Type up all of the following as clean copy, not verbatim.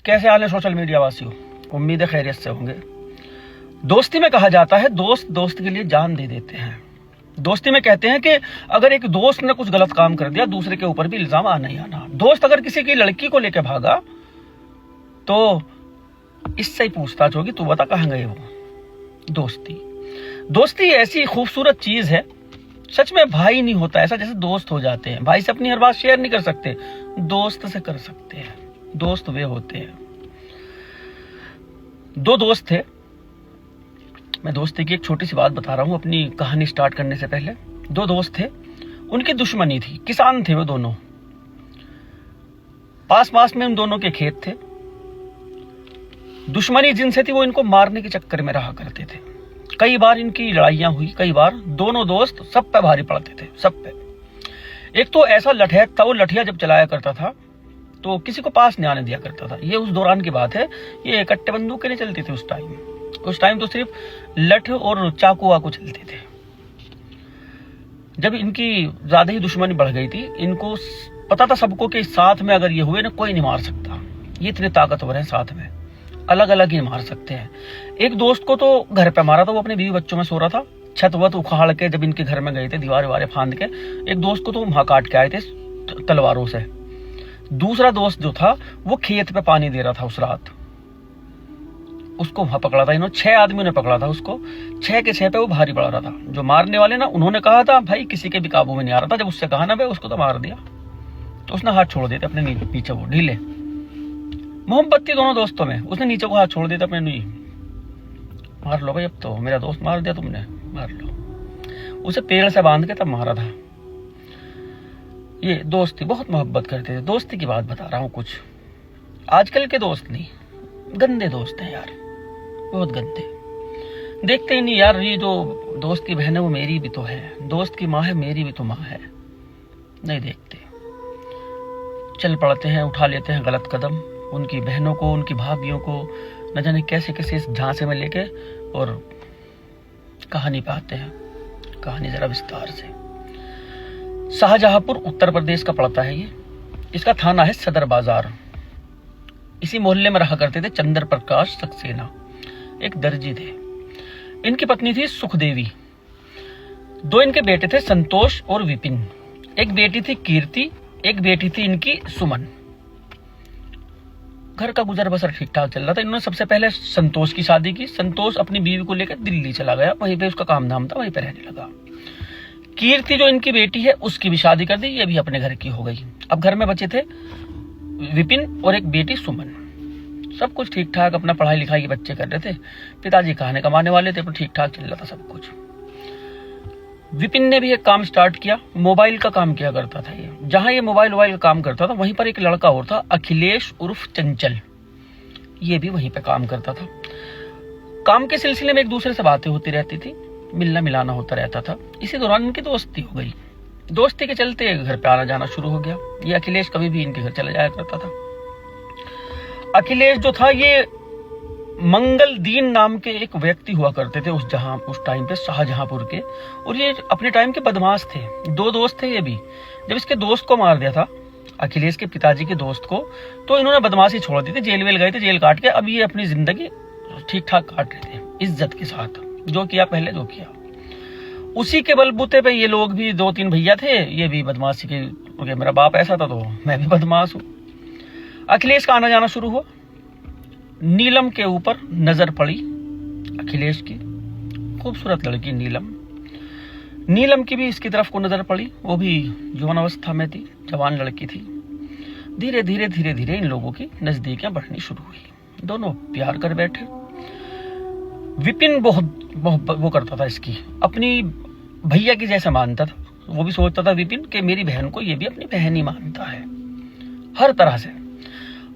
कैसे हाल है social media वासियों? उम्मीद है खैरियत से होंगे। दोस्ती में कहा जाता है दोस्त दोस्त के लिए जान दे देते हैं। दोस्ती में कहते हैं कि अगर एक दोस्त ने कुछ गलत काम कर दिया दूसरे के ऊपर भी इल्जाम आना ही आना। दोस्त अगर किसी की लड़की को लेकर भागा तो इससे ही पूछताछ होगी, तू बता कहाँ गए वो। दोस्ती ऐसी खूबसूरत चीज है, सच में भाई नहीं होता ऐसा जैसे दोस्त हो जाते हैं। भाई से अपनी हर बात शेयर नहीं कर सकते, दोस्त से कर सकते हैं। दोस्त वे होते हैं। दो दोस्त थे, मैं दोस्ती की एक छोटी सी बात बता रहा हूं अपनी कहानी स्टार्ट करने से पहले। दो दोस्त थे, उनकी दुश्मनी थी। किसान थे वो दोनों, पास पास में उन दोनों के खेत थे। दुश्मनी जिनसे थी वो इनको मारने के चक्कर में रहा करते थे। कई बार इनकी लड़ाइयां हुई, कई बार दोनों दोस्त सब पे भारी पड़ते थे, सब पे। एक तो ऐसा लठैत था, वो लठिया जब चलाया करता था तो किसी को पास नहीं आने दिया करता था। ये उस दौरान की बात है, ये कट्टे बंदूकें नहीं चलती थी उस टाइम तो सिर्फ लठ और चाकू वाकू चलते थे। जब इनकी ज्यादा ही दुश्मनी बढ़ गई थी, इनको पता था सबको कि साथ में अगर ये हुए ना कोई नहीं मार सकता, ये इतने ताकतवर हैं, साथ में अलग अलग ही मार सकते हैं। एक दोस्त को तो घर पे मारा था, वो अपने बीवी बच्चों में सो रहा था, छत वत उखाड़ के जब इनके घर में गए थे, दीवार वारे फांद के। एक दोस्त को तो वहां काट के आए थे तलवारों से। दूसरा दोस्त जो था वो खेत पे पानी दे रहा था उस रात, उसको वहां पकड़ा था इन्होंने। 6 आदमियों ने पकड़ा था उसको, 6 के 6 पे वो भारी पड़ रहा था। जो मारने वाले ना, उन्होंने कहा था भाई किसी के भी काबू में नहीं आ रहा था। जब उससे कहा ना भाई उसको तो मार दिया, तो उसने हाथ छोड़ दिए थे अपने नीचे, वो ढीले। मोहब्बत थी दोनों दोस्तों में, उसने नीचे को हाथ छोड़ दिया था अपने नी। मार लो भाई, अब तो मेरा दोस्त मार दिया तुमने, मार लो। उसे पेड़ से बांध के तब मारा था। ये दोस्ती, बहुत मोहब्बत करते थे। दोस्ती की बात बता रहा हूँ कुछ। आजकल के दोस्त नहीं, गंदे दोस्त हैं यार, बहुत गंदे। देखते ही नहीं यार, ये जो दोस्त की बहन है वो मेरी भी तो है, दोस्त की माँ है मेरी भी तो माँ है। नहीं देखते, चल पड़ते हैं, उठा लेते हैं गलत कदम। उनकी बहनों को, उनकी भाभियों को न जाने कैसे कैसे इस झांसे में लेके और कहानी पे आते हैं। कहानी जरा विस्तार से। शाहजहांपुर उत्तर प्रदेश का पड़ता है ये। इसका थाना है सदर बाजार। इसी मोहल्ले में रहा करते थे चंद्र प्रकाश सक्सेना, एक दर्जी थे। इनकी पत्नी थी सुखदेवी। 2 इनके बेटे थे, संतोष और विपिन। एक बेटी थी कीर्ति, एक बेटी थी इनकी सुमन। घर का गुजर बसर ठीक ठाक चल रहा था। इन्होंने सबसे पहले संतोष की शादी की। संतोष अपनी बीवी को लेकर दिल्ली चला गया, वहीं पे उसका काम धाम था, वहीं पे रहने लगा। कीर्ति जो इनकी बेटी है उसकी भी शादी कर दी, ये भी अपने घर की हो गई। अब घर में बचे थे विपिन और एक बेटी सुमन। सब कुछ ठीक ठाक, अपना पढ़ाई लिखाई के बच्चे कर रहे थे। पिताजी खाने कमाने वाले थे, पर ठीक ठाक चल रहा था सब कुछ। विपिन ने भी एक काम स्टार्ट किया, मोबाइल का काम किया करता था ये। जहां ये मोबाइल का काम करता था वहीं पर एक लड़का और था, अखिलेश उर्फ चंचल। ये भी वहीं पे काम करता था। काम के सिलसिले में एक दूसरे से बातें होती रहती थी, मिलना मिलाना होता रहता था। इसी दौरान इनकी दोस्ती हो गई। दोस्ती के चलते घर पे आना जाना शुरू हो गया। ये अखिलेश कभी भी इनके घर चला जाया करता था। अखिलेश जो था ये मंगल दीन नाम के एक व्यक्ति हुआ करते थे उस टाइम पे शाहजहांपुर के। और ये अपने टाइम के बदमाश थे। 2 दोस्त थे ये भी। जब इसके दोस्त को मार दिया था, अखिलेश के पिताजी के दोस्त को, तो इन्होंने बदमाशी छोड़ दी थी। जेल वेल गए थे, जेल काट के अब ये अपनी जिंदगी ठीक ठाक काट रहे थे इज्जत के साथ। जो किया पहले जो किया, उसी के बलबूते पे ये लोग भी 2-3 भैया थे, ये भी बदमाशी के। मेरा बाप ऐसा था तो मैं भी बदमाश हूँ। अखिलेश का आना जाना शुरू हुआ। नीलम के ऊपर नजर पड़ी अखिलेश की, खूबसूरत लड़की नीलम की भी इसकी तरफ को नजर पड़ी। वो भी यौवन अवस्था में थी, जवान लड़की थी। धीरे धीरे इन लोगों की नजदीकियां बढ़नी शुरू हुई। दोनों प्यार कर बैठे। विपिन बहुत वो करता था इसकी, अपनी भैया की जैसा मानता था। वो भी सोचता था विपिन कि मेरी बहन को ये भी अपनी बहन ही मानता है हर तरह से।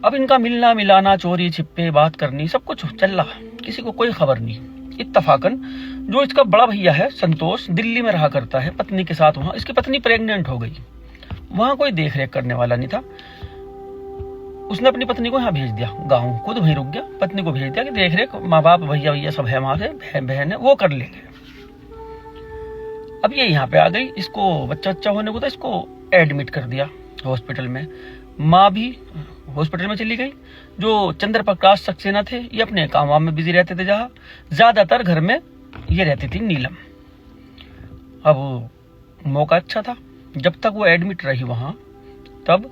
अब इनका मिलना मिलाना, चोरी छिपे बात करनी, सब कुछ चल रहा, किसी को कोई खबर नहीं। इत्तफाकन जो इसका बड़ा भैया है संतोष, दिल्ली में रहा करता है पत्नी के साथ। वहां इसकी पत्नी प्रेग्नेंट हो गई, वहां कोई देख रेख करने वाला नहीं था। उसने अपनी पत्नी को यहाँ भेज दिया गाँव, खुद वहीं रुक गया। पत्नी को भेज दिया कि देख रेख माँ बाप भैया सब है, वहां से बहन है, वो कर लेंगे। अब ये यहाँ पे आ गई। इसको बच्चा होने को था, इसको एडमिट कर दिया हॉस्पिटल में। माँ भी हॉस्पिटल में चली गई। जो चंद्र प्रकाश सक्सेना थे ये अपने काम वाम में बिजी रहते थे, जहाँ ज्यादातर घर में ये रहती थी नीलम। अब मौका अच्छा था, जब तक वो एडमिट रही वहां तब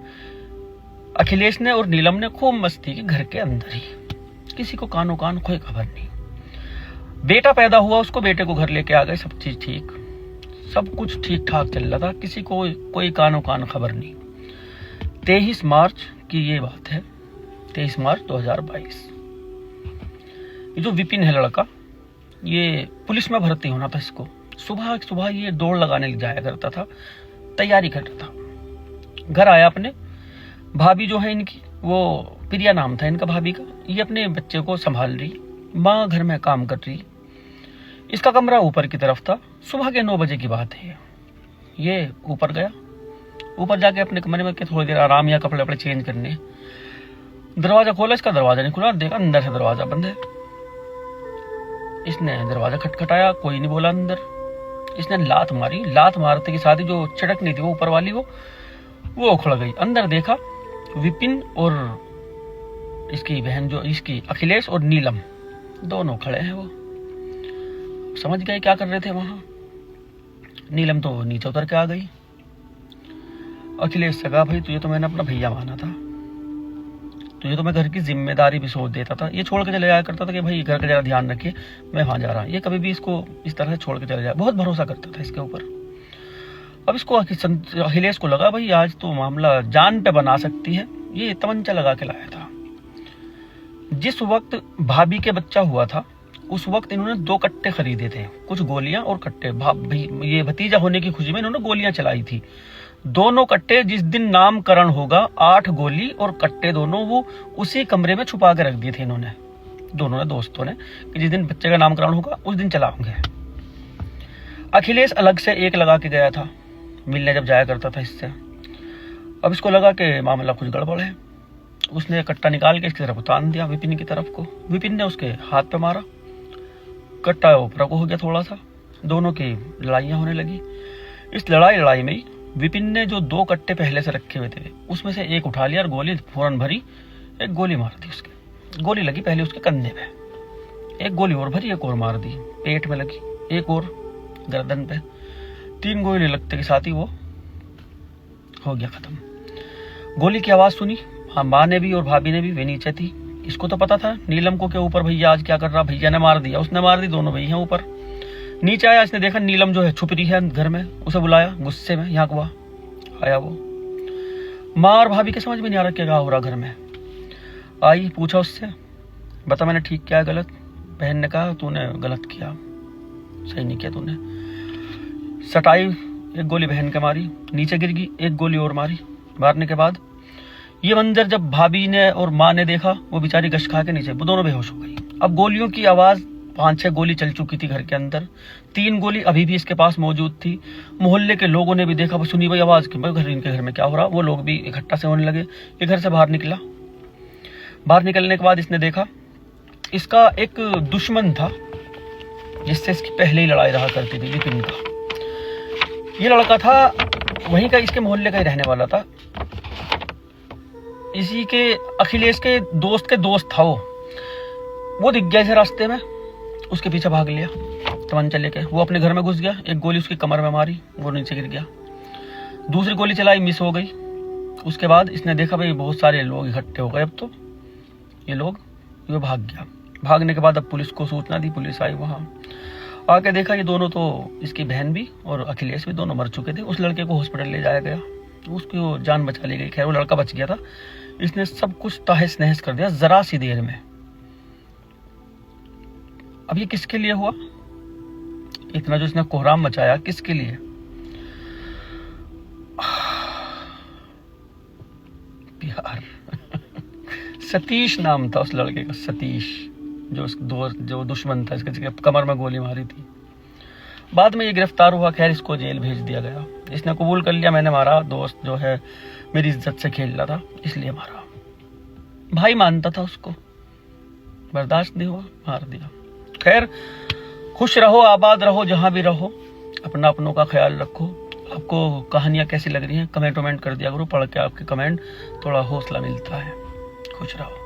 अखिलेश ने और नीलम ने खूब मस्ती की घर के अंदर ही, किसी को कानो कान कोई खबर नहीं। बेटा पैदा हुआ, उसको बेटे को घर लेके आ गए, सब चीज ठीक, सब कुछ ठीक ठाक चल रहा था, किसी को कोई कानो कान खबर नहीं। 23 मार्च की ये बात है, 23 मार्च 2022। ये जो विपिन है लड़का, ये पुलिस में भर्ती होना था इसको। सुबह सुबह ये दौड़ लगाने जाया करता था, तैयारी कर रहा था। घर आया अपने, भाभी जो है इनकी, वो प्रिया नाम था इनका भाभी का, ये अपने बच्चे को संभाल रही, माँ घर में काम कर रही। इसका कमरा ऊपर की तरफ था। सुबह के 9 बजे की बात है। ये ऊपर गया, ऊपर जाके अपने कमरे में थोड़ी देर आराम या कपड़े वपड़े चेंज करने। दरवाजा खोला, इसका दरवाजा नहीं खुला, देखा अंदर से दरवाजा बंद है। इसने दरवाजा खटखटाया, कोई नहीं बोला अंदर। इसने लात मारी, लात मारते के साथ ही जो चटक नहीं थी वो ऊपर वाली वो उखड़ गई। अंदर देखा विपिन और इसकी बहन जो इसकी अखिलेश और नीलम दोनों खड़े हैं। वो समझ गए क्या कर रहे थे वहां। नीलम तो नीचे उतर के आ गई। अखिलेश से कहा, भाई तुझे तो मैंने अपना भैया माना था, तुझे तो मैं घर की जिम्मेदारी भी सोच देता था। ये छोड़ के चले जाया करता था कि भाई घर का जरा ध्यान रखिए, मैं वहां जा रहा हूँ। ये कभी भी इसको इस तरह से छोड़ के चले जाए, बहुत भरोसा करता था इसके ऊपर। अब इसको अखिलेश को लगा भाई आज तो मामला जान पे बना सकती है। ये तमंचा लगा के लाया था। जिस वक्त भाभी के बच्चा हुआ था उस वक्त इन्होंने 2 कट्टे खरीदे थे, कुछ गोलियां और कट्टे। ये भतीजा होने की खुशी में इन्होंने गोलियां चलाई थी। दोनों कट्टे जिस दिन नामकरण होगा 8 गोली और कट्टे दोनों वो उसी कमरे में छुपा के रख दिए थे इन्होंने, दोनों ने दोस्तों ने, कि जिस दिन बच्चे का नामकरण होगा उस दिन चलाओगे। अखिलेश अलग से एक लगा के गया था, मिलने जब जाया करता था इससे। अब इसको लगा कि मामला कुछ गड़बड़ है। उसने कट्टा निकाल के इसकी तरफ उतान दिया, विपिन की तरफ को। विपिन ने उसके हाथ पे मारा, कट्टा ऊपर को हो गया थोड़ा सा। दोनों की लड़ाइयां होने लगी। इस लड़ाई में विपिन ने जो 2 कट्टे पहले से रखे हुए थे उसमें से एक उठा लिया और गोली फौरन भरी, एक गोली मार दी उसके। गोली लगी पहले उसके कंधे पे, एक गोली और भरी, एक और मार दी, पेट में लगी, एक और गर्दन पे। 3 गोली लगते के साथ ही वो हो गया खत्म। गोली की आवाज सुनी, हाँ, माँ ने भी और भाभी ने भी, वे नीचे थी। इसको तो पता था नीलम को के ऊपर भैया आज क्या कर रहा, भैया ने मार दिया, उसने मार दी, दोनों भैया ऊपर। नीचे आया, इसने देखा नीलम जो है छुप रही है घर में, उसे बुलाया गुस्से में, यहाँ हुआ आया वो। माँ और भाभी के समझ में नहीं आ रहा क्या हो रहा घर में। आई, पूछा उससे, बता मैंने ठीक किया गलत। बहन ने कहा तूने गलत किया, सही नहीं किया तूने। सटाई, एक गोली बहन के मारी, नीचे गिर गई, एक गोली और मारी। मारने के बाद ये मंजर जब भाभी ने और माँ ने देखा, वो बेचारी गश खा के नीचे, वो दोनों बेहोश हो गई। अब गोलियों की आवाज, 5-6 गोली चल चुकी थी घर के अंदर, 3 गोली अभी भी इसके पास मौजूद थी। मोहल्ले के लोगों ने भी देखा, सुनी भाई आवाज की, घर इनके घर में क्या हो रहा। वो लोग भी इकट्ठा से होने लगे। ये घर से बाहर निकला। बाहर निकलने के बाद इसने देखा इसका एक दुश्मन था जिससे इसकी पहले ही लड़ाई रहा करती थी, विपिन का। ये लड़का था वहीं का, इसके मोहल्ले का ही रहने वाला था। इसी के अखिलेश के दोस्त था वो दिख गया इसे रास्ते में, उसके पीछे भाग लिया तमंचा लेके। वो अपने घर में घुस गया, एक गोली उसकी कमर में मारी, वो नीचे गिर गया। दूसरी गोली चलाई, मिस हो गई। उसके बाद इसने देखा भाई बहुत सारे लोग इकट्ठे हो गए, अब तो ये भाग गया। भागने के बाद अब पुलिस को सूचना दी, पुलिस आई, वहां आके देखा ये दोनों, तो इसकी बहन भी और अखिलेश भी दोनों मर चुके थे। उस लड़के को हॉस्पिटल ले जाया गया, उसकी वो जान बचा ली गई। खैर वो लड़का बच गया था। इसने सब कुछ तहस नहस कर दिया जरा सी देर में। अब ये किसके लिए हुआ, इतना जो इसने कोहराम मचाया, किसके लिए? प्यार। सतीश नाम था उस लड़के का, सतीश, जो दुश्मन था इसके कमर में गोली मारी थी। बाद में ये गिरफ्तार हुआ। खैर इसको जेल भेज दिया गया। इसने कबूल कर लिया, मैंने मारा, दोस्त जो है मेरी इज्जत से खेल रहा था इसलिए मारा। भाई मानता था उसको, बर्दाश्त नहीं हुआ, मार दिया। खैर खुश रहो, आबाद रहो, जहां भी रहो, अपना अपनों का ख्याल रखो। आपको कहानियाँ कैसी लग रही हैं कमेंट कर दिया करो, पढ़ के आपके कमेंट थोड़ा हौसला मिलता है। खुश रहो।